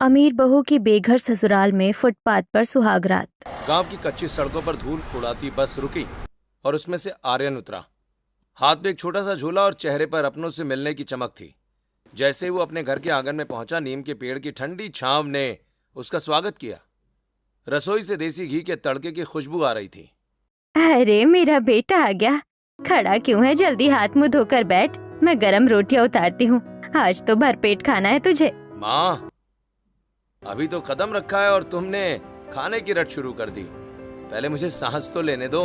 अमीर बहू की बेघर ससुराल में फुटपाथ पर सुहागरात। गांव की कच्ची सड़कों पर धूल उड़ाती बस रुकी और उसमें से आर्यन उतरा। हाथ में एक छोटा सा झोला और चेहरे पर अपनों से मिलने की चमक थी। जैसे ही वो अपने घर के आंगन में पहुंचा, नीम के पेड़ की ठंडी छांव ने उसका स्वागत किया। रसोई से देसी घी के तड़के की खुशबू आ रही थी। अरे मेरा बेटा आ गया। खड़ा क्यों है? जल्दी हाथ मुंह धोकर बैठ, मैं गरम रोटियां उतारती हूँ। आज तो भरपेट खाना है तुझे। माँ, अभी तो कदम रखा है और तुमने खाने की रट शुरू कर दी। पहले मुझे सांस तो लेने दो।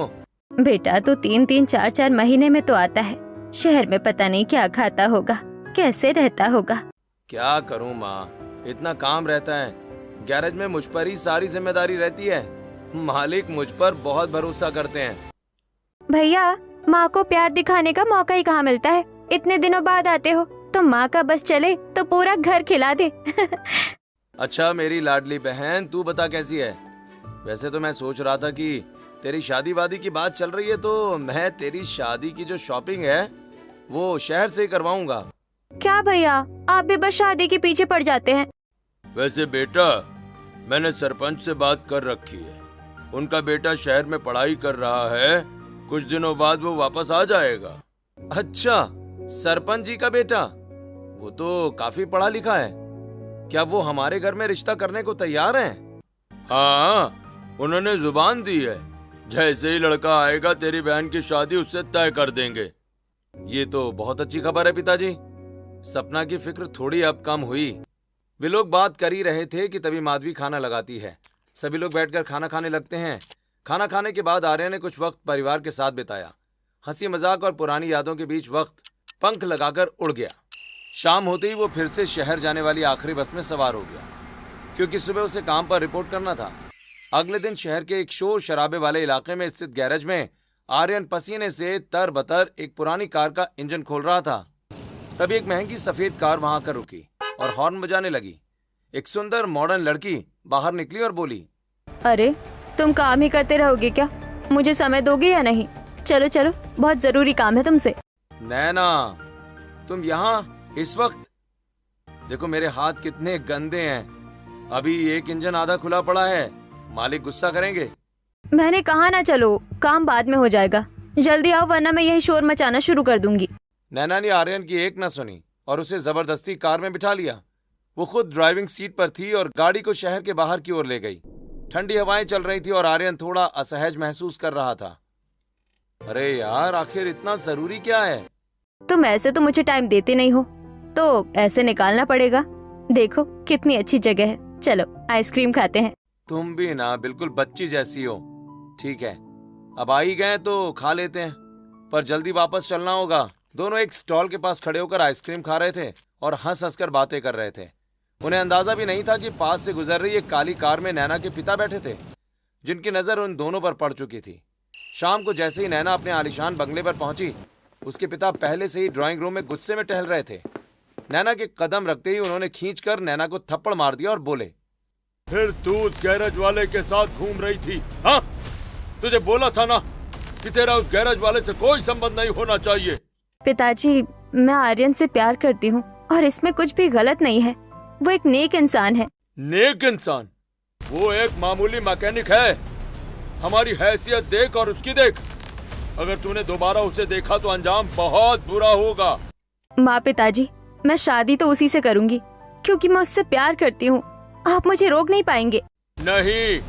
बेटा तो 3-3 4-4 महीने में तो आता है। शहर में पता नहीं क्या खाता होगा, कैसे रहता होगा। क्या करूं माँ, इतना काम रहता है। गैरेज में मुझ पर ही सारी जिम्मेदारी रहती है। मालिक मुझ पर बहुत भरोसा करते हैं। भैया, माँ को प्यार दिखाने का मौका ही कहाँ मिलता है। इतने दिनों बाद आते हो तो माँ का बस चले तो पूरा घर खिला दे। अच्छा मेरी लाडली बहन, तू बता कैसी है? वैसे तो मैं सोच रहा था कि तेरी शादी वादी की बात चल रही है, तो मैं तेरी शादी की जो शॉपिंग है वो शहर से ही करवाऊंगा। क्या भैया, आप भी बस शादी के पीछे पड़ जाते हैं। वैसे बेटा, मैंने सरपंच से बात कर रखी है। उनका बेटा शहर में पढ़ाई कर रहा है। कुछ दिनों बाद वो वापस आ जाएगा। अच्छा, सरपंच जी का बेटा? वो तो काफी पढ़ा लिखा है। क्या वो हमारे घर में रिश्ता करने को तैयार हैं? हाँ, उन्होंने जुबान दी है। जैसे ही लड़का आएगा तेरी बहन की शादी उससे तय कर देंगे। ये तो बहुत अच्छी खबर है पिताजी। सपना की फिक्र थोड़ी अब कम हुई। वे लोग बात कर ही रहे थे कि तभी माधवी खाना लगाती है। सभी लोग बैठकर खाना खाने लगते हैं। खाना खाने के बाद आर्य ने कुछ वक्त परिवार के साथ बिताया। हंसी मजाक और पुरानी यादों के बीच वक्त पंख लगाकर उड़ गया। शाम होते ही वो फिर से शहर जाने वाली आखिरी बस में सवार हो गया, क्योंकि सुबह उसे काम पर रिपोर्ट करना था। अगले दिन शहर के एक शोर शराबे वाले इलाके में स्थित गैरेज में आर्यन पसीने से तरबतर एक पुरानी कार का इंजन खोल रहा था। तभी एक महंगी सफेद कार वहां आकर रुकी और हॉर्न बजाने लगी। एक सुंदर मॉडर्न लड़की बाहर निकली और बोली, अरे तुम काम ही करते रहोगे क्या? मुझे समय दोगे या नहीं? चलो चलो, बहुत जरूरी काम है तुमसे। नैना, तुम यहाँ इस वक्त? देखो मेरे हाथ कितने गंदे हैं। अभी एक इंजन आधा खुला पड़ा है। मालिक गुस्सा करेंगे। मैंने कहा ना चलो, काम बाद में हो जाएगा। जल्दी आओ वरना मैं यही शोर मचाना शुरू कर दूंगी। नैना ने आर्यन की एक न सुनी और उसे जबरदस्ती कार में बिठा लिया। वो खुद ड्राइविंग सीट पर थी और गाड़ी को शहर के बाहर की ओर ले गई। ठंडी हवाएं चल रही थी और आर्यन थोड़ा असहज महसूस कर रहा था। अरे यार, आखिर इतना जरूरी क्या है? तुम ऐसे तो मुझे टाइम देते नहीं हो, तो ऐसे निकालना पड़ेगा। देखो कितनी अच्छी जगह है, चलो आइसक्रीम खाते हैं। तुम भी ना बिल्कुल बच्ची जैसी हो। ठीक है, अब आ ही गए तो खा लेते हैं, पर जल्दी वापस चलना होगा। दोनों एक स्टॉल के पास खड़े होकर आइसक्रीम खा रहे थे और हंस हंस कर बातें कर रहे थे। उन्हें अंदाजा भी नहीं था कि पास से गुजर रही एक काली कार में नैना के पिता बैठे थे, जिनकी नजर उन दोनों पर पड़ चुकी थी। शाम को जैसे ही नैना अपने आलीशान बंगले पर पहुंची, उसके पिता पहले से ही ड्राइंग रूम में गुस्से में टहल रहे थे। नैना के कदम रखते ही उन्होंने खींचकर नैना को थप्पड़ मार दिया और बोले, फिर तू उस गैरेज वाले के साथ घूम रही थी? हाँ, तुझे बोला था ना कि तेरा उस गैरेज वाले से कोई संबंध नहीं होना चाहिए। पिताजी, मैं आर्यन से प्यार करती हूँ और इसमें कुछ भी गलत नहीं है। वो एक नेक इंसान है। नेक इंसान? वो एक मामूली मैकेनिक है। हमारी हैसियत देख और उसकी देख। अगर तूने दोबारा उसे देखा तो अंजाम बहुत बुरा होगा। माँ पिताजी, मैं शादी तो उसी से करूंगी क्योंकि मैं उससे प्यार करती हूँ। आप मुझे रोक नहीं पाएंगे। नहीं,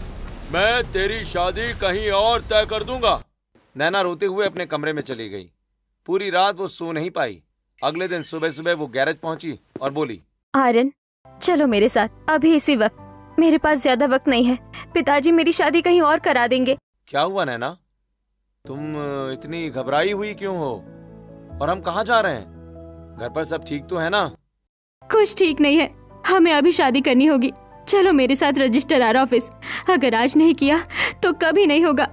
मैं तेरी शादी कहीं और तय कर दूंगा। नैना रोते हुए अपने कमरे में चली गई। पूरी रात वो सो नहीं पाई। अगले दिन सुबह सुबह वो गैरेज पहुंची और बोली, आर्यन चलो मेरे साथ, अभी इसी वक्त। मेरे पास ज्यादा वक्त नहीं है। पिताजी मेरी शादी कहीं और करा देंगे। क्या हुआ नैना, तुम इतनी घबराई हुई क्यों हो? और हम कहाँ जा रहे हैं? घर पर सब ठीक तो है ना? कुछ ठीक नहीं है, हमें अभी शादी करनी होगी। चलो मेरे साथ रजिस्ट्रार ऑफिस। अगर आज नहीं किया तो कभी नहीं होगा।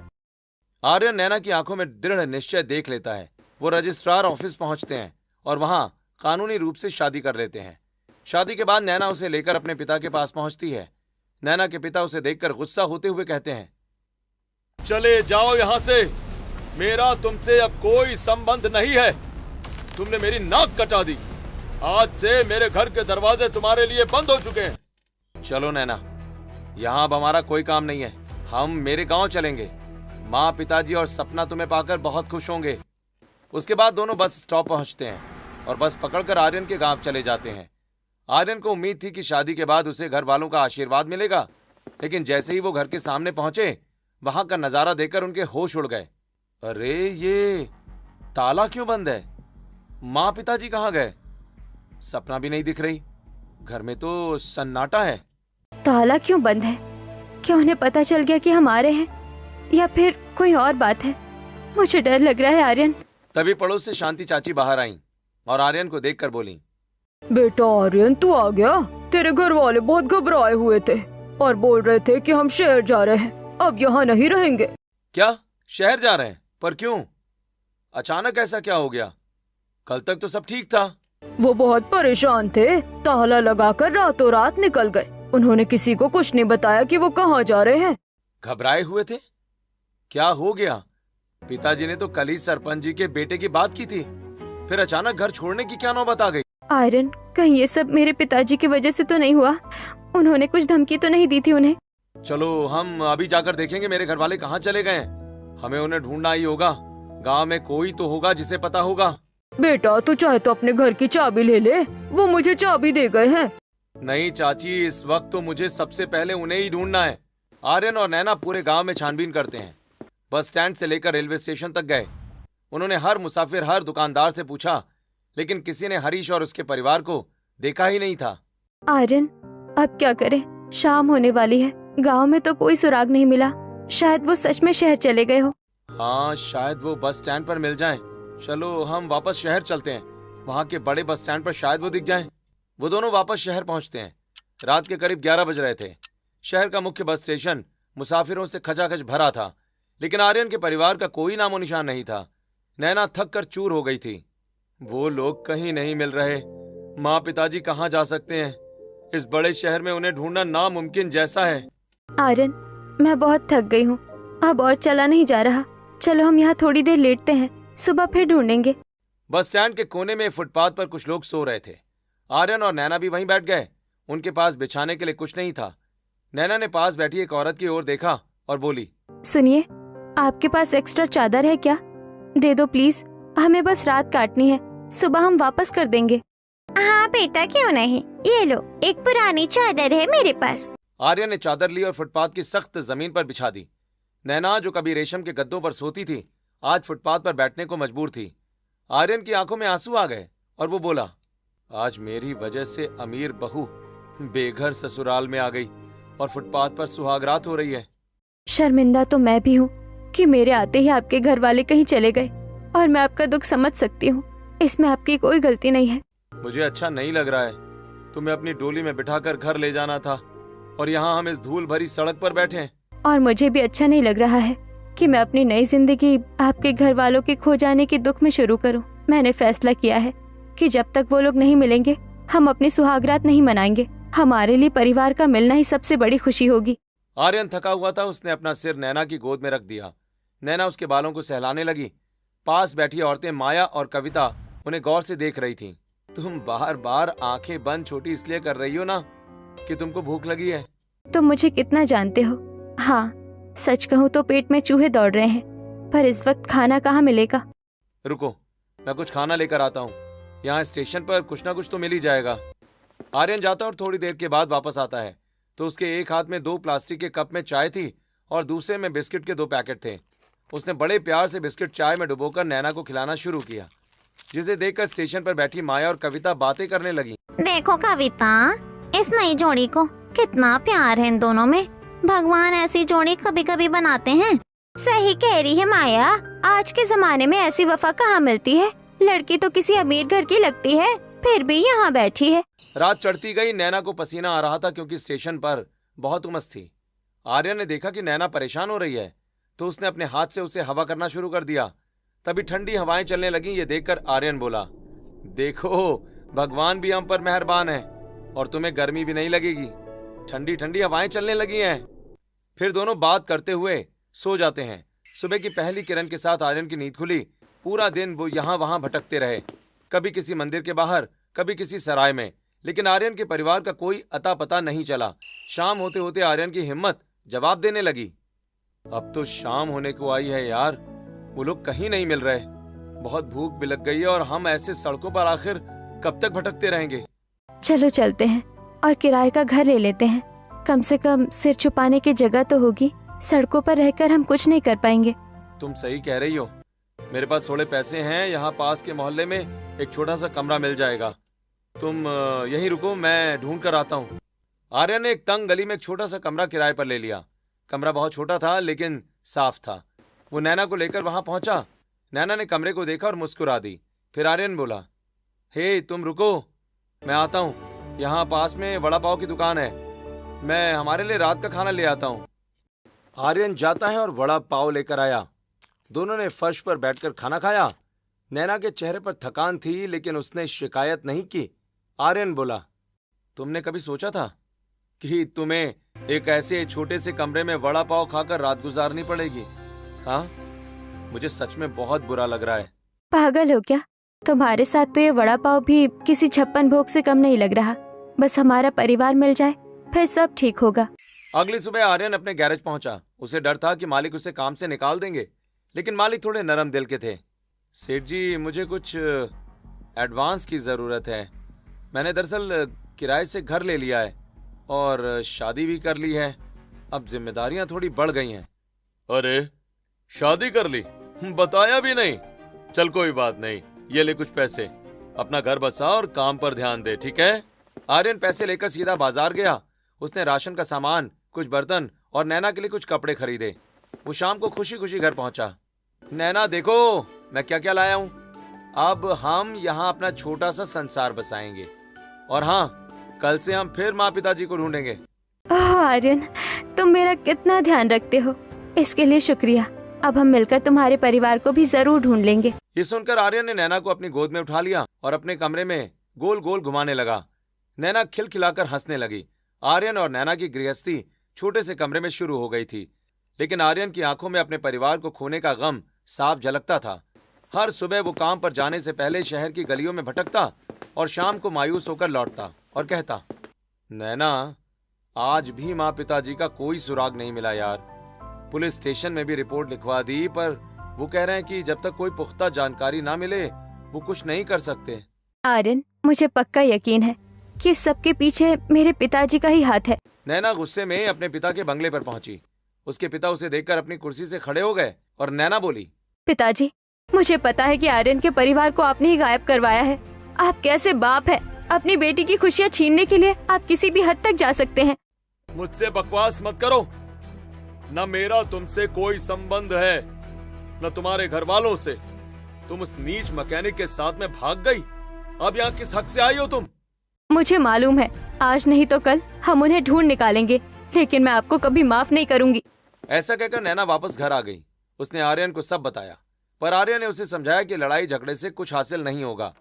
आर्यन नैना की आंखों में दृढ़ निश्चय देख लेता है। वो रजिस्ट्रार ऑफिस पहुंचते हैं और वहां कानूनी रूप से शादी कर लेते हैं। शादी के बाद नैना उसे लेकर अपने पिता के पास पहुंचती है। नैना के पिता उसे देखकर गुस्सा होते हुए कहते हैं, चले जाओ यहाँ से, मेरा तुमसे अब कोई संबंध नहीं है। तुमने मेरी नाक कटा दी। आज से मेरे घर के दरवाजे तुम्हारे लिए बंद हो चुके हैं। चलो नैना, यहाँ अब हमारा कोई काम नहीं है, हम मेरे गांव चलेंगे। माँ, पिताजी और सपना तुम्हें पाकर बहुत खुश होंगे। उसके बाद दोनों बस स्टॉप पहुंचते हैं और बस पकड़कर आर्यन के गांव चले जाते हैं। आर्यन को उम्मीद थी कि शादी के बाद उसे घर वालों का आशीर्वाद मिलेगा, लेकिन जैसे ही वो घर के सामने पहुंचे, वहां का नजारा देखकर उनके होश उड़ गए। अरे ये ताला क्यों बंद है? माँ पिताजी कहाँ गए? सपना भी नहीं दिख रही। घर में तो सन्नाटा है। ताला क्यों बंद है? क्या उन्हें पता चल गया कि हम आ रहे हैं, या फिर कोई और बात है? मुझे डर लग रहा है आर्यन। तभी पड़ोस से शांति चाची बाहर आईं और आर्यन को देखकर बोली, बेटा आर्यन, तू आ गया। तेरे घर वाले बहुत घबराए हुए थे और बोल रहे थे कि हम शहर जा रहे हैं, अब यहाँ नहीं रहेंगे। क्या शहर जा रहे हैं? पर क्यों? अचानक ऐसा क्या हो गया? कल तक तो सब ठीक था। वो बहुत परेशान थे, ताला लगाकर रातों रात निकल गए। उन्होंने किसी को कुछ नहीं बताया कि वो कहाँ जा रहे हैं। घबराए हुए थे? क्या हो गया? पिताजी ने तो कल ही सरपंच जी के बेटे की बात की थी, फिर अचानक घर छोड़ने की क्या नौबत आ गई? आर्यन, कहीं ये सब मेरे पिताजी की वजह से तो नहीं हुआ? उन्होंने कुछ धमकी तो नहीं दी थी उन्हें? चलो हम अभी जाकर देखेंगे मेरे घर वाले कहाँ चले गए हैं। हमें उन्हें ढूंढना ही होगा। गांव में कोई तो होगा जिसे पता होगा। बेटा तू चाहे तो अपने घर की चाबी ले ले, वो मुझे चाबी दे गए हैं। नहीं चाची, इस वक्त तो मुझे सबसे पहले उन्हें ही ढूंढना है। आर्यन और नैना पूरे गांव में छानबीन करते हैं। बस स्टैंड से लेकर रेलवे स्टेशन तक गए। उन्होंने हर मुसाफिर, हर दुकानदार से पूछा, लेकिन किसी ने हरीश और उसके परिवार को देखा ही नहीं था। आर्यन, अब क्या करें? शाम होने वाली है, गांव में तो कोई सुराग नहीं मिला। शायद वो सच में शहर चले गए हो। हाँ, शायद वो बस स्टैंड पर मिल जाएं। चलो हम वापस शहर चलते हैं, वहाँ के बड़े बस स्टैंड पर शायद वो दिख जाएं। वो दोनों वापस शहर पहुँचते हैं। रात के करीब 11 बज रहे थे। शहर का मुख्य बस स्टेशन मुसाफिरों से खचाखच भरा था, लेकिन आर्यन के परिवार का कोई नामो निशान नहीं था। नैना थक कर चूर हो गई थी। वो लोग कहीं नहीं मिल रहे। माँ पिताजी कहाँ जा सकते हैं? इस बड़े शहर में उन्हें ढूंढना नामुमकिन जैसा है। आर्यन, मैं बहुत थक गई हूँ, अब और चला नहीं जा रहा। चलो हम यहाँ थोड़ी देर लेटते हैं, सुबह फिर ढूंढेंगे। बस स्टैंड के कोने में फुटपाथ पर कुछ लोग सो रहे थे। आर्यन और नैना भी वहीं बैठ गए। उनके पास बिछाने के लिए कुछ नहीं था। नैना ने पास बैठी एक औरत की ओर देखा और बोली, सुनिए, आपके पास एक्स्ट्रा चादर है क्या? दे दो प्लीज, हमें बस रात काटनी है, सुबह हम वापस कर देंगे। हाँ बेटा, क्यों नहीं, ये लो, एक पुरानी चादर है मेरे पास। आर्यन ने चादर ली और फुटपाथ की सख्त जमीन पर बिछा दी। नैना, जो कभी रेशम के गद्दों पर सोती थी, आज फुटपाथ पर बैठने को मजबूर थी। आर्यन की आंखों में आंसू आ गए और वो बोला, आज मेरी वजह से अमीर बहू बेघर ससुराल में आ गई और फुटपाथ पर सुहागरात हो रही है। शर्मिंदा तो मैं भी हूँ कि मेरे आते ही आपके घर वाले कहीं चले गए, और मैं आपका दुख समझ सकती हूँ। इसमें आपकी कोई गलती नहीं है। मुझे अच्छा नहीं लग रहा है। तुम्हें अपनी डोली में बिठाकर घर ले जाना था और यहाँ हम इस धूल भरी सड़क पर बैठे हैं। और मुझे भी अच्छा नहीं लग रहा है कि मैं अपनी नई जिंदगी आपके घर वालों के खो जाने के दुख में शुरू करूं। मैंने फैसला किया है कि जब तक वो लोग नहीं मिलेंगे, हम अपनी सुहागरात नहीं मनाएंगे। हमारे लिए परिवार का मिलना ही सबसे बड़ी खुशी होगी। आर्यन थका हुआ था। उसने अपना सिर नैना की गोद में रख दिया। नैना उसके बालों को सहलाने लगी। पास बैठी औरतें माया और कविता उन्हें गौर से देख रही थीं। तुम बार बार आंखें बंद छोटी इसलिए कर रही हो ना कि तुमको भूख लगी है? तुम मुझे कितना जानते हो। हाँ, सच कहूँ तो पेट में चूहे दौड़ रहे हैं, पर इस वक्त खाना कहाँ मिलेगा। रुको, मैं कुछ खाना लेकर आता हूँ। यहाँ स्टेशन पर कुछ ना कुछ तो मिल ही जाएगा। आर्यन जाता और थोड़ी देर के बाद वापस आता है तो उसके एक हाथ में 2 प्लास्टिक के कप में चाय थी और दूसरे में बिस्किट के 2 पैकेट थे। उसने बड़े प्यार से बिस्किट चाय में डुबोकर नैना को खिलाना शुरू किया, जिसे देखकर स्टेशन पर बैठी माया और कविता बातें करने लगी। देखो कविता, इस नई जोड़ी को कितना प्यार है इन दोनों में। भगवान ऐसी जोड़ी कभी कभी बनाते हैं। सही कह रही है माया, आज के जमाने में ऐसी वफा कहाँ मिलती है। लड़की तो किसी अमीर घर की लगती है, फिर भी यहाँ बैठी है। रात चढ़ती गई। नैना को पसीना आ रहा था क्योंकि स्टेशन पर बहुत उमस थी। आर्यन ने देखा कि नैना परेशान हो रही है तो उसने अपने हाथ से उसे हवा करना शुरू कर दिया। तभी ठंडी हवाएं चलने लगीं। ये देखकर आर्यन बोला, देखो भगवान भी हम पर मेहरबान है और तुम्हें गर्मी भी नहीं लगेगी। ठंडी ठंडी हवाएं चलने लगी हैं। फिर दोनों बात करते हुए सो जाते हैं। सुबह की पहली किरण के साथ आर्यन की नींद खुली। पूरा दिन वो यहाँ वहां भटकते रहे, कभी किसी मंदिर के बाहर, कभी किसी सराय में, लेकिन आर्यन के परिवार का कोई अता पता नहीं चला। शाम होते होते आर्यन की हिम्मत जवाब देने लगी। अब तो शाम होने को आई है यार, वो लोग कहीं नहीं मिल रहे। बहुत भूख भी लग गई है और हम ऐसे सड़कों पर आखिर कब तक भटकते रहेंगे। चलो चलते हैं और किराए का घर ले लेते हैं। कम से कम सिर छुपाने की जगह तो होगी। सड़कों पर रहकर हम कुछ नहीं कर पाएंगे। तुम सही कह रही हो। मेरे पास थोड़े पैसे हैं, यहाँ पास के मोहल्ले में एक छोटा सा कमरा मिल जाएगा। तुम यहीं रुको, मैं ढूंढ कर आता हूँ। आर्यन ने एक तंग गली में एक छोटा सा कमरा किराए पर ले लिया। कमरा बहुत छोटा था लेकिन साफ था। वो नैना को लेकर वहां पहुंचा। नैना ने कमरे को देखा और मुस्कुरा दी। फिर आर्यन बोला, हे तुम रुको, मैं आता हूँ। यहाँ पास में वड़ा पाव की दुकान है, मैं हमारे लिए रात का खाना ले आता हूँ। आर्यन जाता है और वड़ा पाव लेकर आया। दोनों ने फर्श पर बैठकर खाना खाया। नैना के चेहरे पर थकान थी लेकिन उसने शिकायत नहीं की। आर्यन बोला, तुमने कभी सोचा था कि तुम्हें एक ऐसे छोटे से कमरे में वड़ा पाव खाकर रात गुजारनी पड़ेगी? हाँ, मुझे सच में बहुत बुरा लग रहा है। पागल हो क्या? तुम्हारे साथ तो ये वड़ा पाव भी किसी 56 भोग से कम नहीं लग रहा। बस हमारा परिवार मिल जाए फिर सब ठीक होगा। अगली सुबह आर्यन अपने गैरेज पहुंचा। उसे डर था कि मालिक उसे काम से निकाल देंगे, लेकिन मालिक थोड़े नरम दिल के थे। सेठ जी, मुझे कुछ एडवांस की जरूरत है। मैंने दरअसल किराए से घर ले लिया है और शादी भी कर ली है। अब जिम्मेदारियां थोड़ी बढ़ गई हैं। अरे, शादी कर ली? बताया भी नहीं। चल कोई बात नहीं, ये ले कुछ पैसे, अपना घर बसा और काम पर ध्यान दे, ठीक है? आर्यन पैसे लेकर सीधा बाजार गया। उसने राशन का सामान, कुछ बर्तन और नैना के लिए कुछ कपड़े खरीदे। वो शाम को खुशी खुशी घर पहुंचा। नैना देखो मैं क्या क्या लाया हूँ। अब हम यहाँ अपना छोटा सा संसार बसाएंगे और हाँ, कल से हम फिर माँ पिताजी को ढूंढेंगे। ओह आर्यन, तुम मेरा कितना ध्यान रखते हो, इसके लिए शुक्रिया। अब हम मिलकर तुम्हारे परिवार को भी जरूर ढूंढ लेंगे। ये सुनकर आर्यन ने नैना को अपनी गोद में उठा लिया और अपने कमरे में गोल गोल घुमाने लगा। नैना खिलखिलाकर हंसने लगी। आर्यन और नैना की गृहस्थी छोटे से कमरे में शुरू हो गई थी, लेकिन आर्यन की आंखों में अपने परिवार को खोने का गम साफ झलकता था। हर सुबह वो काम पर जाने से पहले शहर की गलियों में भटकता और शाम को मायूस होकर लौटता और कहता, नैना, आज भी माँ पिताजी का कोई सुराग नहीं मिला यार। पुलिस स्टेशन में भी रिपोर्ट लिखवा दी, पर वो कह रहे हैं कि जब तक कोई पुख्ता जानकारी ना मिले वो कुछ नहीं कर सकते। आर्यन, मुझे पक्का यकीन है कि सबके पीछे मेरे पिताजी का ही हाथ है। नैना गुस्से में अपने पिता के बंगले पर पहुंची। उसके पिता उसे देखकर अपनी कुर्सी से खड़े हो गए और नैना बोली, पिताजी, मुझे पता है कि आर्यन के परिवार को आपने ही गायब करवाया है। आप कैसे बाप है? अपनी बेटी की खुशियाँ छीनने के लिए आप किसी भी हद तक जा सकते हैं। मुझसे बकवास मत करो। न मेरा तुमसे कोई संबंध है, न तुम्हारे घर वालों से। तुम उस नीच मैकेनिक के साथ में भाग गई। अब यहाँ किस हक से आई हो तुम? मुझे मालूम है, आज नहीं तो कल हम उन्हें ढूंढ निकालेंगे, लेकिन मैं आपको कभी माफ नहीं करूंगी। ऐसा कहकर नैना वापस घर आ गई। उसने आर्यन को सब बताया, पर आर्यन ने उसे समझाया कि लड़ाई झगड़े से कुछ हासिल नहीं होगा।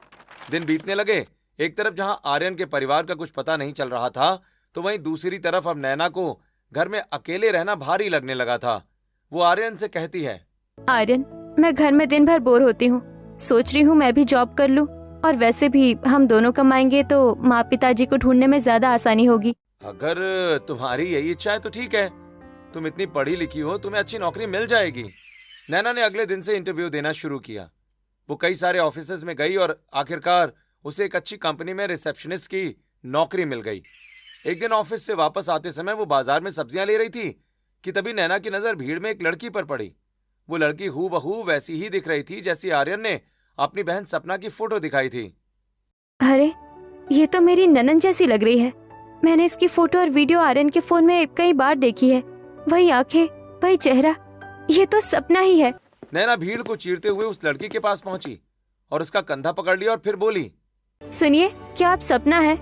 दिन बीतने लगे। एक तरफ जहां आर्यन के परिवार का कुछ पता नहीं चल रहा था, तो वहीं दूसरी तरफ अब नैना को घर में अकेले रहना भारी लगने लगा था। वो आर्यन से कहती है, आर्यन, मैं घर में दिन भर बोर होती हूँ। सोच रही हूँ मैं भी जॉब कर लूँ, और वैसे भी हम दोनों कमाएंगे तो माँ पिताजी को ढूंढने में ज्यादा आसानी होगी। अगर तुम्हारी यही इच्छा है तो ठीक है। तुम इतनी पढ़ी लिखी हो, तुम्हें अच्छी नौकरी मिल जाएगी। नैना ने अगले दिन से इंटरव्यू देना शुरू किया। वो कई सारे ऑफिसेज में गई और आखिरकार उसे एक अच्छी कंपनी में रिसेप्शनिस्ट की नौकरी मिल गई। एक दिन ऑफिस से वापस आते समय वो बाजार में सब्जियां ले रही थी कि तभी नैना की नजर भीड़ में एक लड़की पर पड़ी। वो लड़की हूबहू वैसी ही दिख रही थी जैसी आर्यन ने अपनी बहन सपना की फोटो दिखाई थी। अरे, ये तो मेरी ननन जैसी लग रही है। मैंने इसकी फोटो और वीडियो आर्यन के फोन में कई बार देखी है। वही आंखें, वही चेहरा, ये तो सपना ही है। नैना भीड़ को चीरते हुए उस लड़की के पास पहुंची और उसका कंधा पकड़ लिया और फिर बोली, सुनिए, क्या आप सपना है?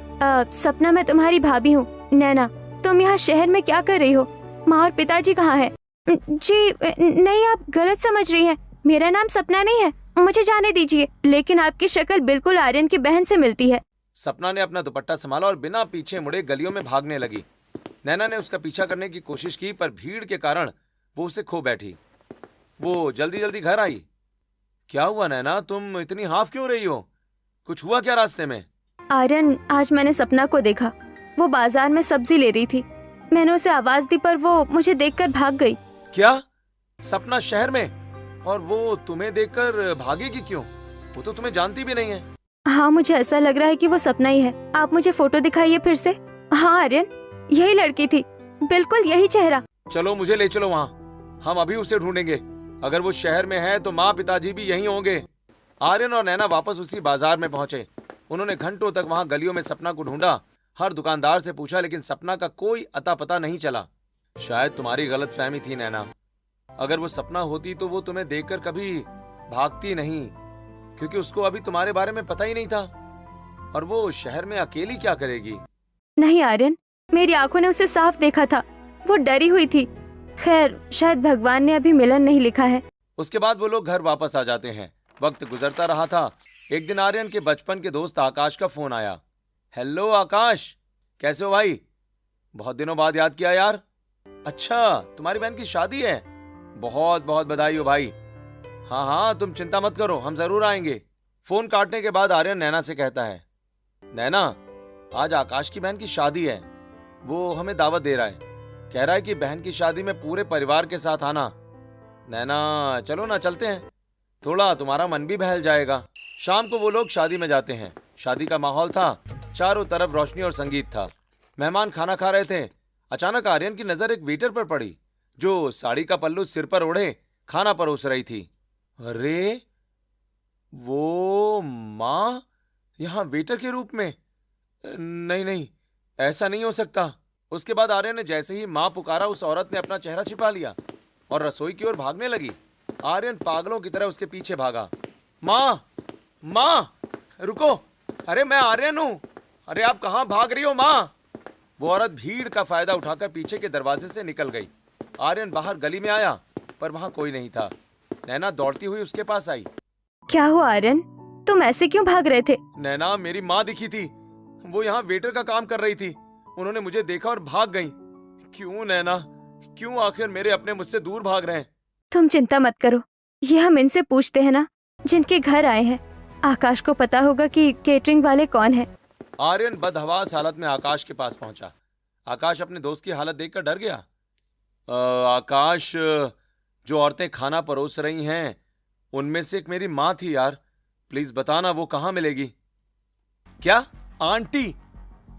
सपना, मैं तुम्हारी भाभी हूँ। नैना, तुम यहाँ शहर में क्या कर रही हो? माँ और पिताजी कहाँ हैं? जी नहीं, आप गलत समझ रही हैं। मेरा नाम सपना नहीं है, मुझे जाने दीजिए। लेकिन आपकी शक्ल बिल्कुल आर्यन की बहन से मिलती है। सपना ने अपना दुपट्टा संभाला और बिना पीछे मुड़े गलियों में भागने लगी। नैना ने उसका पीछा करने की कोशिश की, पर भीड़ के कारण वो उसे खो बैठी। वो जल्दी जल्दी घर आई। क्या हुआ नैना, तुम इतनी हाफ क्यों रही हो? कुछ हुआ क्या रास्ते में? आर्यन, आज मैंने सपना को देखा। वो बाजार में सब्जी ले रही थी। मैंने उसे आवाज दी पर वो मुझे देखकर भाग गई। क्या? सपना शहर में? और वो तुम्हें देखकर भागेगी क्यों? वो तो तुम्हें जानती भी नहीं है। हाँ, मुझे ऐसा लग रहा है कि वो सपना ही है। आप मुझे फोटो दिखाइए फिर से। हाँ आर्यन, यही लड़की थी, बिल्कुल यही चेहरा। चलो मुझे ले चलो वहाँ, हम अभी उसे ढूंढेंगे। अगर वो शहर में है तो माँ पिताजी भी यहीं होंगे। आर्यन और नैना वापस उसी बाजार में पहुंचे। उन्होंने घंटों तक वहां गलियों में सपना को ढूंढा, हर दुकानदार से पूछा, लेकिन सपना का कोई अता पता नहीं चला। शायद तुम्हारी गलतफहमी थी नैना। अगर वो सपना होती तो वो तुम्हें देखकर कभी भागती नहीं, क्योंकि उसको अभी तुम्हारे बारे में पता ही नहीं था। और वो शहर में अकेली क्या करेगी? नहीं आर्यन, मेरी आंखों ने उसे साफ देखा था। वो डरी हुई थी। खैर, शायद भगवान ने अभी मिलन नहीं लिखा है। उसके बाद वो लोग घर वापस आ जाते हैं। वक्त गुजरता रहा था। एक दिन आर्यन के बचपन के दोस्त आकाश का फोन आया। हेलो आकाश, कैसे हो भाई? बहुत दिनों बाद याद किया यार। अच्छा, तुम्हारी बहन की शादी है? बहुत बहुत बधाई हो भाई। हाँ हाँ, तुम चिंता मत करो, हम जरूर आएंगे। फोन काटने के बाद आर्यन नैना से कहता है, नैना, आज आकाश की बहन की शादी है। वो हमें दावत दे रहा है। कह रहा है कि बहन की शादी में पूरे परिवार के साथ आना। नैना, चलो ना, चलते हैं, थोड़ा तुम्हारा मन भी बहल जाएगा। शाम को वो लोग शादी में जाते हैं। शादी का माहौल था, चारों तरफ रोशनी और संगीत था। मेहमान खाना खा रहे थे। अचानक आर्यन की नजर एक वेटर पर पड़ी, जो साड़ी का पल्लू सिर पर ओढ़े खाना परोस रही थी। अरे, वो माँ यहाँ वेटर के रूप में? नहीं नहीं, ऐसा नहीं हो सकता। उसके बाद आर्यन ने जैसे ही माँ पुकारा, उस औरत ने अपना चेहरा छिपा लिया और रसोई की ओर भागने लगी। आर्यन पागलों की तरह उसके पीछे भागा। माँ, माँ, रुको, अरे मैं आर्यन हूँ, अरे आप कहाँ भाग रही हो माँ? वो औरत भीड़ का फायदा उठाकर पीछे के दरवाजे से निकल गई। आर्यन बाहर गली में आया, पर वहां कोई नहीं था। नैना दौड़ती हुई उसके पास आई। क्या हुआ आर्यन, तुम ऐसे क्यों भाग रहे थे? नैना, मेरी माँ दिखी थी। वो यहाँ वेटर का काम कर रही थी। उन्होंने मुझे देखा और भाग गई। क्यों नैना, क्यों आखिर मेरे अपने मुझसे दूर भाग रहे हैं? तुम चिंता मत करो, ये हम इनसे पूछते हैं ना, जिनके घर आए हैं। आकाश को पता होगा कि केटरिंग वाले कौन है। आर्यन बदहवास हालत में आकाश के पास पहुंचा। आकाश अपने दोस्त की हालत देखकर डर गया। आकाश, जो औरतें खाना परोस रही हैं उनमें से एक मेरी माँ थी यार। प्लीज बताना वो कहाँ मिलेगी। क्या आंटी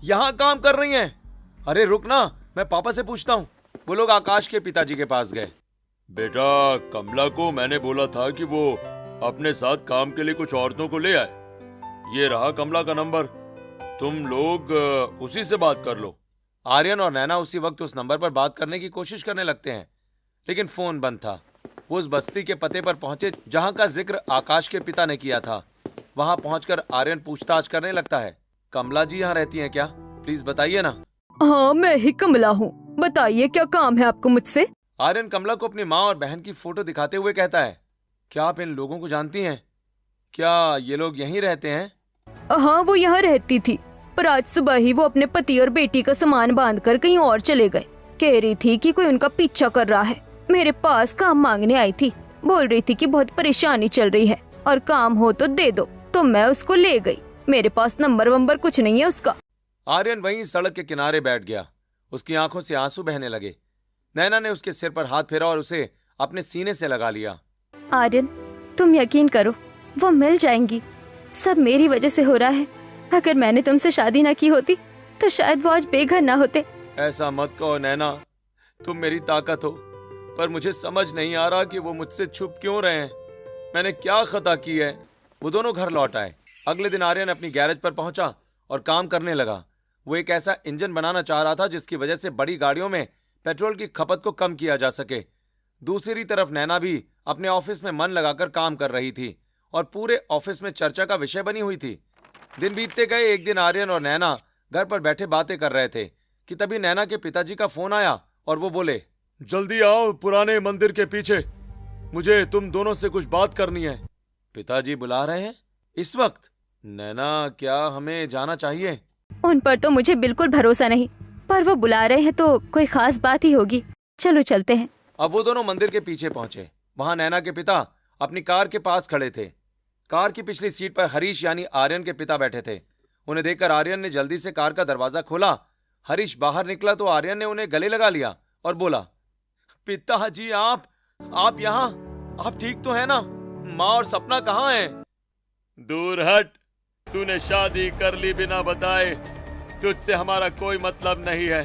यहाँ काम कर रही हैं? अरे रुक ना, मैं पापा से पूछता हूँ। वो लोग आकाश के पिताजी के पास गए। बेटा, कमला को मैंने बोला था कि वो अपने साथ काम के लिए कुछ औरतों को ले आए। ये रहा कमला का नंबर, तुम लोग उसी से बात कर लो। आर्यन और नैना उसी वक्त उस नंबर पर बात करने की कोशिश करने लगते हैं, लेकिन फोन बंद था। वो उस बस्ती के पते पर पहुंचे जहां का जिक्र आकाश के पिता ने किया था। वहां पहुंचकर आर्यन पूछताछ करने लगता है। कमला जी यहाँ रहती हैं क्या? प्लीज बताइए ना। हाँ, मैं ही कमला हूँ, बताइए क्या काम है आपको मुझसे? आर्यन कमला को अपनी माँ और बहन की फोटो दिखाते हुए कहता है, क्या आप इन लोगों को जानती हैं? क्या ये लोग यहीं रहते हैं? हाँ, वो यहाँ रहती थी, पर आज सुबह ही वो अपने पति और बेटी का सामान बांधकर कहीं और चले गए। कह रही थी कि कोई उनका पीछा कर रहा है। मेरे पास काम मांगने आई थी, बोल रही थी कि बहुत परेशानी चल रही है और काम हो तो दे दो। तो मैं उसको ले गई। मेरे पास नंबर वंबर कुछ नहीं है उसका। आर्यन वहीं सड़क के किनारे बैठ गया। उसकी आंखों से आंसू बहने लगे। नैना ने उसके सिर पर हाथ फेरा और उसे अपने सीने से लगा लिया। आर्यन, तुम यकीन करो, वो मिल जाएंगी। सब मेरी वजह से हो रहा है। अगर मैंने तुमसे शादी न की होती तो शायद वो आज बेघर ना होते। ऐसा मत कहो नैना, तुम मेरी ताकत हो, पर मुझे समझ नहीं आ रहा कि वो मुझसे छुप क्यों रहे हैं। मैंने क्या खता की है? वो दोनों घर लौट आए। अगले दिन आर्यन अपनी गैरेज पर पहुंचा और काम करने लगा। वो एक ऐसा इंजन बनाना चाह रहा था जिसकी वजह से बड़ी गाड़ियों में पेट्रोल की खपत को कम किया जा सके। दूसरी तरफ नैना भी अपने ऑफिस में मन लगाकर काम कर रही थी और पूरे ऑफिस में चर्चा का विषय बनी हुई थी। दिन बीतते गए। एक दिन आर्यन और नैना घर पर बैठे बातें कर रहे थे कि तभी नैना के पिताजी का फोन आया और वो बोले, जल्दी आओ पुराने मंदिर के पीछे, मुझे तुम दोनों से कुछ बात करनी है। पिताजी बुला रहे हैं इस वक्त? नैना, क्या हमें जाना चाहिए? उन पर तो मुझे बिल्कुल भरोसा नहीं, पर वो बुला रहे हैं तो कोई खास बात ही होगी। चलो चलते हैं। अब वो दोनों मंदिर के पीछे पहुंचे। वहां नैना के पिता अपनी कार के पास खड़े थे। कार की पिछली सीट पर हरीश यानी आर्यन के पिता बैठे थे। उन्हें देखकर आर्यन ने जल्दी से कार का दरवाजा खोला। हरीश बाहर निकला तो आर्यन ने उन्हें गले लगा लिया और बोला, पिताजी आप यहाँ, आप ठीक तो है ना? माँ और सपना कहाँ हैं? दूर हट, तूने शादी कर ली बिना बताए। तुझसे हमारा कोई मतलब नहीं है।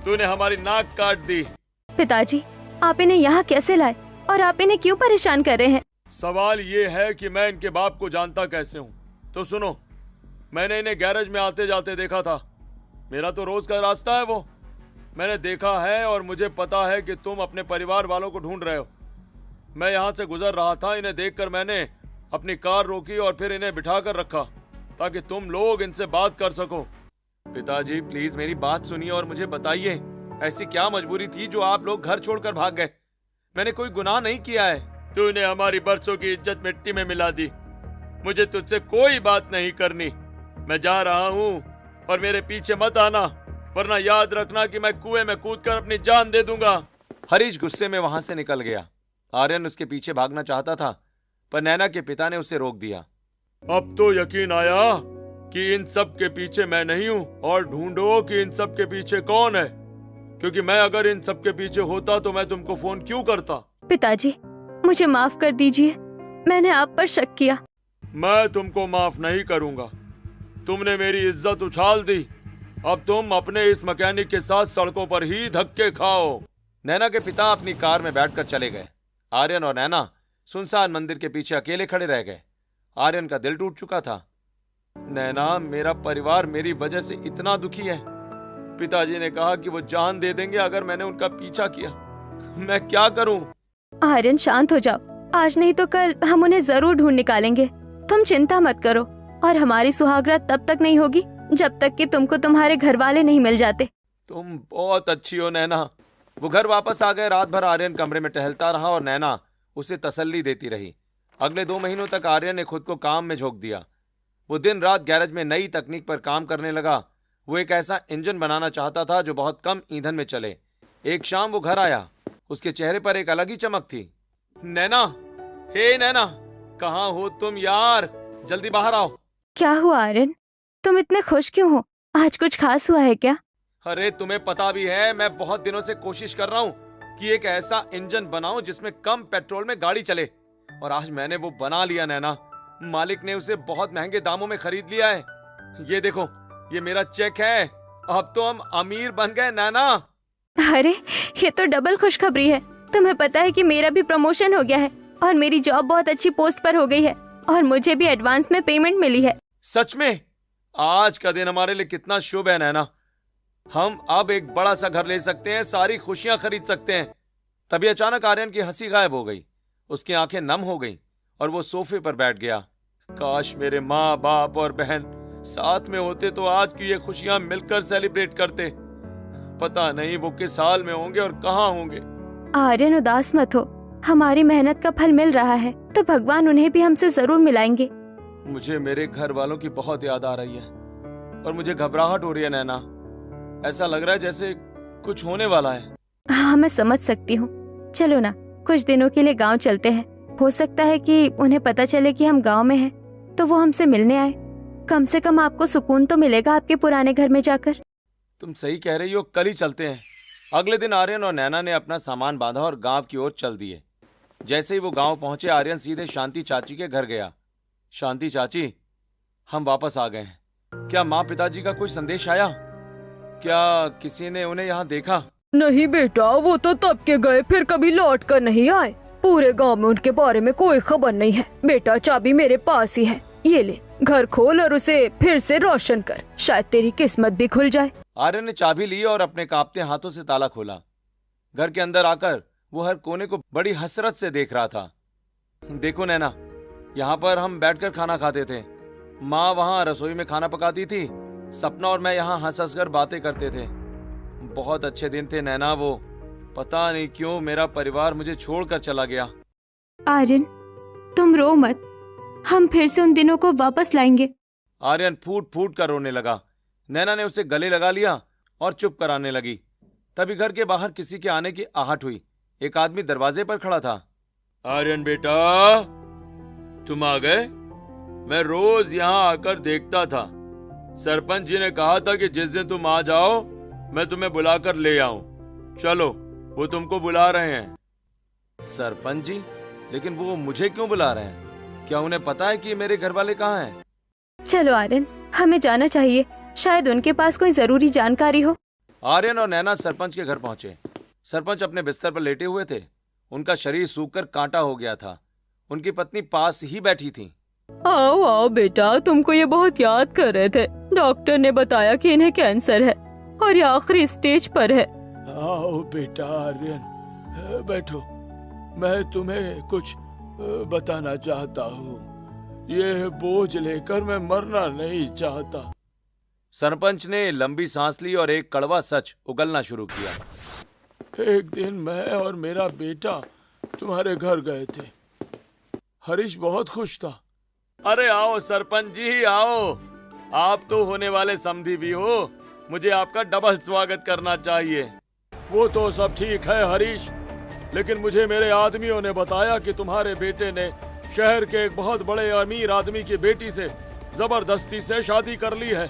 तूने हमारी नाक काट दी। पिताजी, आप इन्हें यहाँ कैसे लाए और आप इन्हें क्यों परेशान कर रहे हैं? सवाल ये है कि मैं इनके बाप को जानता कैसे हूँ? तो सुनो, मैंने इन्हें गैरेज में आते जाते देखा था। मेरा तो रोज का रास्ता है वो। मैंने देखा है और मुझे पता है कि तुम अपने परिवार वालों को ढूंढ रहे हो। मैं यहाँ से गुजर रहा था, इन्हें देखकर मैंने अपनी कार रोकी और फिर इन्हें बिठा कर रखा ताकि तुम लोग इनसे बात कर सको। पिताजी प्लीज मेरी बात सुनिए और मुझे बताइए, ऐसी क्या मजबूरी थी जो आप लोग घर छोड़कर भाग गए? मैंने कोई गुनाह नहीं किया है। तूने हमारी बरसों की इज्जत मिट्टी में मिला दी। मुझे तुझसे कोई बात नहीं करनी। मैं जा रहा हूँ और मेरे पीछे मत आना, वरना याद रखना कि मैं कुएं में कूदकर अपनी जान दे दूंगा। हरीश गुस्से में वहां से निकल गया। आर्यन उसके पीछे भागना चाहता था, पर नैना के पिता ने उसे रोक दिया। अब तो यकीन आया कि इन सब के पीछे मैं नहीं हूँ, और ढूंढो कि इन सब के पीछे कौन है, क्योंकि मैं अगर इन सब के पीछे होता तो मैं तुमको फोन क्यों करता? पिताजी, मुझे माफ कर दीजिए, मैंने आप पर शक किया। मैं तुमको माफ नहीं करूंगा। तुमने मेरी इज्जत उछाल दी। अब तुम अपने इस मैकेनिक के साथ सड़कों पर ही धक्के खाओ। नैना के पिता अपनी कार में बैठकर चले गए। आर्यन और नैना सुनसान मंदिर के पीछे अकेले खड़े रह गए। आर्यन का दिल टूट चुका था। नैना, मेरा परिवार मेरी वजह से इतना दुखी है। पिताजी ने कहा कि वो जान दे देंगे अगर मैंने उनका पीछा किया। मैं क्या करूं? आर्यन, शांत हो जाओ। आज नहीं तो कल हम उन्हें जरूर ढूंढ निकालेंगे। तुम चिंता मत करो, और हमारी सुहागरात तब तक नहीं होगी जब तक कि तुमको तुम्हारे घर वाले नहीं मिल जाते। तुम बहुत अच्छी हो नैना। वो घर वापस आ गए। रात भर आर्यन कमरे में टहलता रहा और नैना उसे तसल्ली देती रही। अगले 2 महीनों तक आर्यन ने खुद को काम में झोंक दिया। वो दिन रात गैरेज में नई तकनीक पर काम करने लगा। वो एक ऐसा इंजन बनाना चाहता था जो बहुत कम ईंधन में चले। एक शाम वो घर आया। उसके चेहरे पर एक अलग ही चमक थी। नैना, हे नैना, कहाँ हो तुम यार? जल्दी बाहर आओ। क्या हुआ आर्यन, तुम इतने खुश क्यों हो? आज कुछ खास हुआ है क्या? अरे तुम्हें पता भी है, मैं बहुत दिनों से कोशिश कर रहा हूँ कि एक ऐसा इंजन बनाऊं जिसमें कम पेट्रोल में गाड़ी चले, और आज मैंने वो बना लिया नैना। मालिक ने उसे बहुत महंगे दामों में खरीद लिया है। ये देखो, ये मेरा चेक है। अब तो हम अमीर बन गए नैना। अरे, ये तो डबल खुशखबरी है। तुम्हें पता है कि मेरा भी प्रमोशन हो गया है और मेरी जॉब बहुत अच्छी पोस्ट पर हो गई है, और मुझे भी एडवांस में पेमेंट मिली है। सच में? आज का दिन हमारे लिए कितना शुभ है नैना। हम अब एक बड़ा सा घर ले सकते हैं, सारी खुशियां खरीद सकते हैं। तभी अचानक आर्यन की हंसी गायब हो गई। उसकी आंखें नम हो गईं और वो सोफे पर बैठ गया। काश मेरे माँ बाप और बहन साथ में होते तो आज की ये खुशियां मिलकर सेलिब्रेट करते। पता नहीं वो किस हाल में होंगे और कहाँ होंगे। आर्यन, उदास मत हो। हमारी मेहनत का फल मिल रहा है तो भगवान उन्हें भी हमसे जरूर मिलाएंगे। मुझे मेरे घर वालों की बहुत याद आ रही है और मुझे घबराहट हो रही है नैना। ऐसा लग रहा है जैसे कुछ होने वाला है। हाँ, मैं समझ सकती हूँ। चलो ना, कुछ दिनों के लिए गांव चलते हैं। हो सकता है कि उन्हें पता चले कि हम गांव में हैं, तो वो हमसे मिलने आए। कम से कम आपको सुकून तो मिलेगा आपके पुराने घर में जाकर। तुम सही कह रही हो, कल ही चलते हैं। अगले दिन आर्यन और नैना ने अपना सामान बांधा और गांव की ओर चल दिए। जैसे ही वो गांव पहुंचे, आर्यन सीधे शांति चाची के घर गया। शांति चाची, हम वापस आ गए हैं। क्या माँ पिताजी का कोई संदेश आया? क्या किसी ने उन्हें यहाँ देखा? नहीं बेटा, वो तो तब के गए, फिर कभी लौट कर नहीं आए। पूरे गांव में उनके बारे में कोई खबर नहीं है। बेटा, चाबी मेरे पास ही है, ये ले, घर खोल और उसे फिर से रोशन कर, शायद तेरी किस्मत भी खुल जाए। आर्यन ने चाबी ली और अपने कांपते हाथों से ताला खोला। घर के अंदर आकर वो हर कोने को बड़ी हसरत से देख रहा था। देखो नैना, यहाँ पर हम बैठकर खाना खाते थे। माँ वहाँ रसोई में खाना पकाती थी। सपना और मैं यहाँ हंस हंस कर बातें करते थे। बहुत अच्छे दिन थे नैना वो। पता नहीं क्यों मेरा परिवार मुझे छोड़कर चला गया। आर्यन, तुम रो मत, हम फिर से उन दिनों को वापस लाएंगे। आर्यन फूट फूट कर रोने लगा। नैना ने उसे गले लगा लिया और चुप कराने लगी। तभी घर के बाहर किसी के आने की आहट हुई। एक आदमी दरवाजे पर खड़ा था। आर्यन बेटा, तुम आ गए? मैं रोज यहाँ आकर देखता था। सरपंच जी ने कहा था कि जिस दिन तुम आ जाओ मैं तुम्हें बुलाकर ले आऊं। चलो, वो तुमको बुला रहे हैं। सरपंच जी? लेकिन वो मुझे क्यों बुला रहे हैं? क्या उन्हें पता है कि मेरे घर वाले कहाँ हैं? चलो आर्यन, हमें जाना चाहिए, शायद उनके पास कोई जरूरी जानकारी हो। आर्यन और नैना सरपंच के घर पहुंचे। सरपंच अपने बिस्तर पर लेटे हुए थे। उनका शरीर सूखकर कांटा हो गया था। उनकी पत्नी पास ही बैठी थी। आओ आओ बेटा, तुमको ये बहुत याद कर रहे थे। डॉक्टर ने बताया कि इन्हें कैंसर है और ये आखिरी स्टेज पर है। आओ बेटा आर्यन, बैठो। मैं तुम्हें कुछ बताना चाहता हूँ। ये बोझ लेकर मैं मरना नहीं चाहता। सरपंच ने लंबी सांस ली और एक कड़वा सच उगलना शुरू किया। एक दिन मैं और मेरा बेटा तुम्हारे घर गए थे। हरीश बहुत खुश था। अरे आओ सरपंच जी, आओ। आप तो होने वाले समधी भी हो, मुझे आपका डबल स्वागत करना चाहिए। वो तो सब ठीक है हरीश, लेकिन मुझे मेरे आदमियों ने बताया कि तुम्हारे बेटे ने शहर के एक बहुत बड़े अमीर आदमी की बेटी से जबरदस्ती से शादी कर ली है।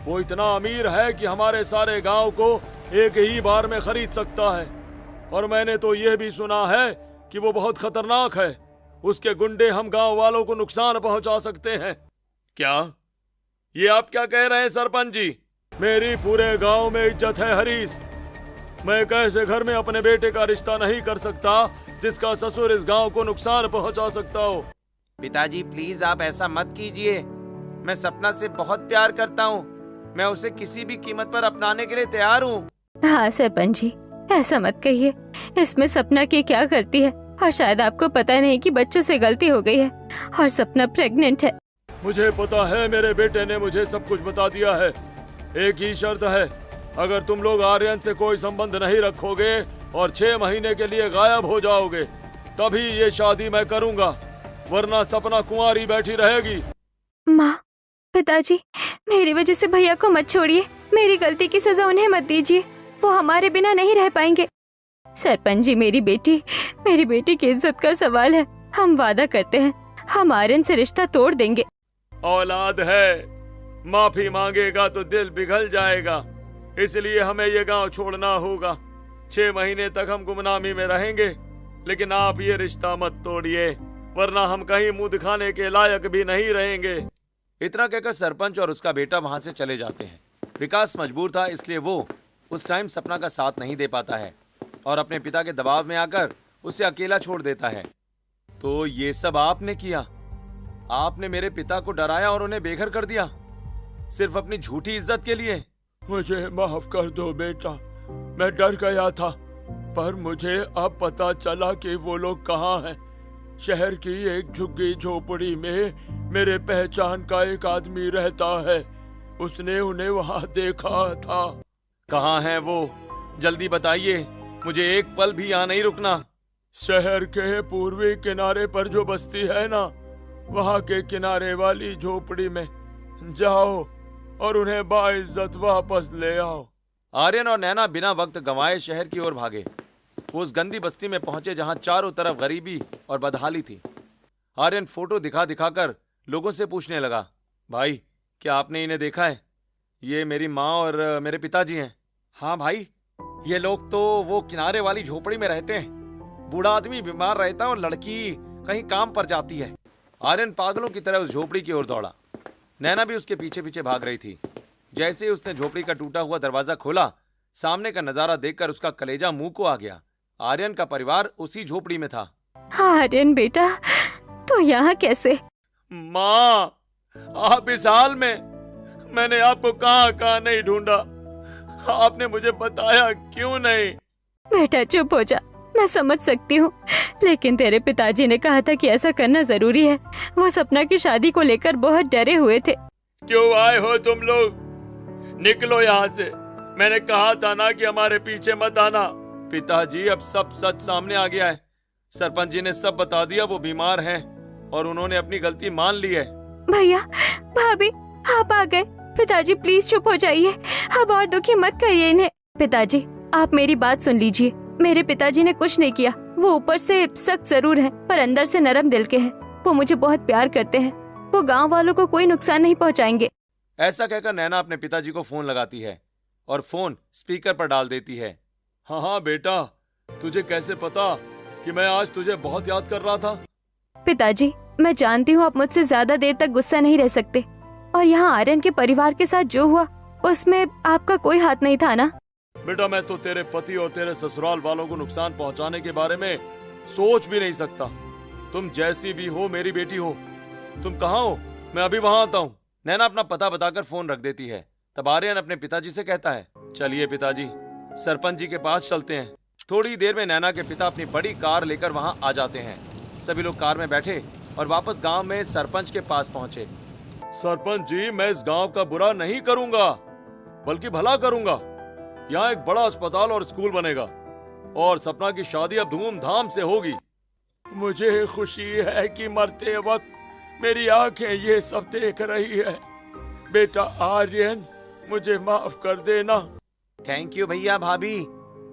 वो इतना अमीर है कि हमारे सारे गांव को एक ही बार में खरीद सकता है। और मैंने तो यह भी सुना है कि वो बहुत खतरनाक है। उसके गुंडे हम गांव वालों को नुकसान पहुंचा सकते हैं। क्या ये आप क्या कह रहे हैं सरपंच जी? मेरी पूरे गांव में इज्जत है हरीश। मैं एक ऐसे घर में अपने बेटे का रिश्ता नहीं कर सकता जिसका ससुर इस गांव को नुकसान पहुंचा सकता हो। पिताजी प्लीज आप ऐसा मत कीजिए। मैं सपना से बहुत प्यार करता हूँ। मैं उसे किसी भी कीमत पर अपनाने के लिए तैयार हूँ। हाँ सरपंच जी, ऐसा मत कहिए। इसमें सपना की क्या गलती है? और शायद आपको पता नहीं कि बच्चों से गलती हो गई है और सपना प्रेग्नेंट है। मुझे पता है, मेरे बेटे ने मुझे सब कुछ बता दिया है। एक ही शर्त है, अगर तुम लोग आर्यन से कोई संबंध नहीं रखोगे और 6 महीने के लिए गायब हो जाओगे, तभी ये शादी मैं करूंगा, वरना सपना कुंवारी बैठी रहेगी। माँ, पिताजी, मेरी वजह से भैया को मत छोड़िए। मेरी गलती की सजा उन्हें मत दीजिए। वो हमारे बिना नहीं रह पाएंगे। सरपंच जी, मेरी बेटी की इज्जत का सवाल है। हम वादा करते हैं, हम आर्यन से रिश्ता तोड़ देंगे। औलाद है, माफी मांगेगा तो दिल पिघल जाएगा। इसलिए हमें ये गांव छोड़ना होगा। 6 महीने तक हम गुमनामी में रहेंगे, लेकिन आप ये रिश्ता मत तोड़िए, वरना हम कहीं मुंह दिखाने के लायक भी नहीं रहेंगे। इतना कहकर सरपंच और उसका बेटा वहां से चले जाते हैं। विकास मजबूर था, इसलिए वो उस टाइम सपना का साथ नहीं दे पाता है और अपने पिता के दबाव में आकर उसे अकेला छोड़ देता है। तो ये सब आपने किया? आपने मेरे पिता को डराया और उन्हें बेघर कर दिया, सिर्फ अपनी झूठी इज्जत के लिए? मुझे माफ कर दो बेटा, मैं डर गया था, पर मुझे अब पता चला कि वो लोग कहाँ हैं। शहर की एक झुग्गी झोपड़ी में मेरे पहचान का एक आदमी रहता है। उसने उन्हें वहाँ देखा था। कहाँ हैं वो? जल्दी बताइए, मुझे एक पल भी यहाँ नहीं रुकना। शहर के पूर्वी किनारे पर जो बस्ती है ना, वहाँ के किनारे वाली झोपड़ी में जाओ और उन्हें बाइज्जत वापस ले आओ। आर्यन और नैना बिना वक्त गंवाए शहर की ओर भागे। वो उस गंदी बस्ती में पहुंचे जहां चारों तरफ गरीबी और बदहाली थी। आर्यन फोटो दिखा दिखाकर लोगों से पूछने लगा, भाई क्या आपने इन्हें देखा है? ये मेरी माँ और मेरे पिताजी हैं। हाँ भाई, ये लोग तो वो किनारे वाली झोपड़ी में रहते हैं। बूढ़ा आदमी बीमार रहता है और लड़की कहीं काम पर जाती है। आर्यन पागलों की तरह उस झोपड़ी की ओर दौड़ा। नैना भी उसके पीछे पीछे भाग रही थी। जैसे ही उसने झोपड़ी का टूटा हुआ दरवाजा खोला, सामने का नजारा देखकर उसका कलेजा मुंह को आ गया। आर्यन का परिवार उसी झोपड़ी में था। आर्यन बेटा, तो यहाँ कैसे? माँ, आप इस हाल में? मैंने आपको कहाँ कहाँ नहीं ढूंढा, आपने मुझे बताया क्यों नहीं? बेटा चुप हो जा, मैं समझ सकती हूँ, लेकिन तेरे पिताजी ने कहा था कि ऐसा करना जरूरी है। वो सपना की शादी को लेकर बहुत डरे हुए थे। क्यों आए हो तुम लोग? निकलो यहाँ से। मैंने कहा था ना कि हमारे पीछे मत आना। पिताजी, अब सब सच सामने आ गया है। सरपंच जी ने सब बता दिया। वो बीमार हैं और उन्होंने अपनी गलती मान ली है। भैया, भाभी, आप आ गए। पिताजी प्लीज चुप हो जाइए, अब और दुखी मत करिए इन्हें। पिताजी, आप मेरी बात सुन लीजिए। मेरे पिताजी ने कुछ नहीं किया। वो ऊपर से सख्त जरूर है, पर अंदर से नरम दिल के हैं। वो मुझे बहुत प्यार करते हैं। वो गांव वालों को कोई नुकसान नहीं पहुंचाएंगे। ऐसा कहकर नैना अपने पिताजी को फोन लगाती है और फोन स्पीकर पर डाल देती है। हाँ हाँ बेटा, तुझे कैसे पता कि मैं आज तुझे बहुत याद कर रहा था? पिताजी, मैं जानती हूँ आप मुझसे ज्यादा देर तक गुस्सा नहीं रह सकते, और यहाँ आर्यन के परिवार के साथ जो हुआ उसमें आपका कोई हाथ नहीं था ना? बेटा, मैं तो तेरे पति और तेरे ससुराल वालों को नुकसान पहुंचाने के बारे में सोच भी नहीं सकता। तुम जैसी भी हो मेरी बेटी हो। तुम कहाँ हो? मैं अभी वहां आता हूँ। नैना अपना पता बताकर फोन रख देती है। तब आर्यन अपने पिताजी से कहता है, चलिए पिताजी, सरपंच जी के पास चलते हैं। थोड़ी देर में नैना के पिता अपनी बड़ी कार लेकर वहां आ जाते हैं। सभी लोग कार में बैठे और वापस गांव में सरपंच के पास पहुंचे। सरपंच जी, मैं इस गांव का बुरा नहीं करूंगा, बल्कि भला करूंगा। यहाँ एक बड़ा अस्पताल और स्कूल बनेगा और सपना की शादी अब धूमधाम से होगी। मुझे खुशी है कि मरते वक्त मेरी आंखें ये सब देख रही है। बेटा आर्यन, मुझे माफ कर देना। थैंक यू भैया भाभी,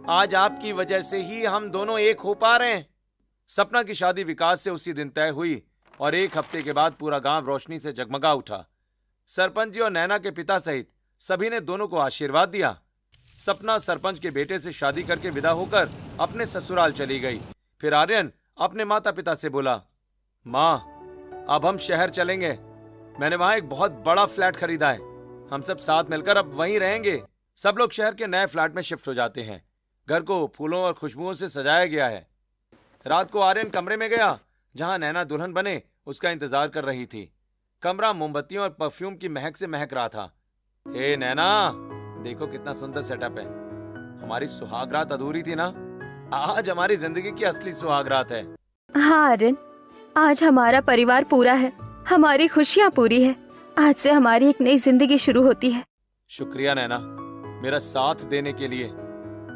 आज आपकी वजह से ही हम दोनों एक हो पा रहे हैं। सपना की शादी विकास से उसी दिन तय हुई और एक हफ्ते के बाद पूरा गांव रोशनी से जगमगा उठा। सरपंच जी और नैना के पिता सहित सभी ने दोनों को आशीर्वाद दिया। सपना सरपंच के बेटे से शादी करके विदा होकर अपने ससुराल चली गई। फिर आर्यन अपने माता पिता से बोला, माँ, अब हम शहर चलेंगे। मैंने वहां एक बहुत बड़ा फ्लैट खरीदा है। हम सब साथ मिलकर अब वहीं रहेंगे। सब लोग शहर के नए फ्लैट में शिफ्ट हो जाते हैं। घर को फूलों और खुशबुओं से सजाया गया है। रात को आर्यन कमरे में गया जहां नैना दुल्हन बने उसका इंतजार कर रही थी। कमरा मोमबत्तियों और परफ्यूम की महक से महक रहा था। हे नैना, देखो कितना सुंदर सेटअप है। हमारी सुहागरात अधूरी थी ना, आज हमारी जिंदगी की असली सुहागरात है। हाँ आर्यन, आज हमारा परिवार पूरा है, हमारी खुशियाँ पूरी है। आज से हमारी एक नई जिंदगी शुरू होती है। शुक्रिया नैना, मेरा साथ देने के लिए।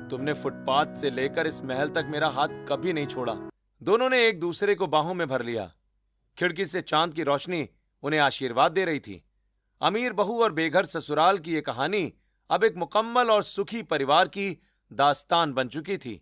तुमने फुटपाथ से लेकर इस महल तक मेरा हाथ कभी नहीं छोड़ा। दोनों ने एक दूसरे को बाहों में भर लिया। खिड़की से चांद की रोशनी उन्हें आशीर्वाद दे रही थी। अमीर बहू और बेघर ससुराल की ये कहानी अब एक मुकम्मल और सुखी परिवार की दास्तान बन चुकी थी।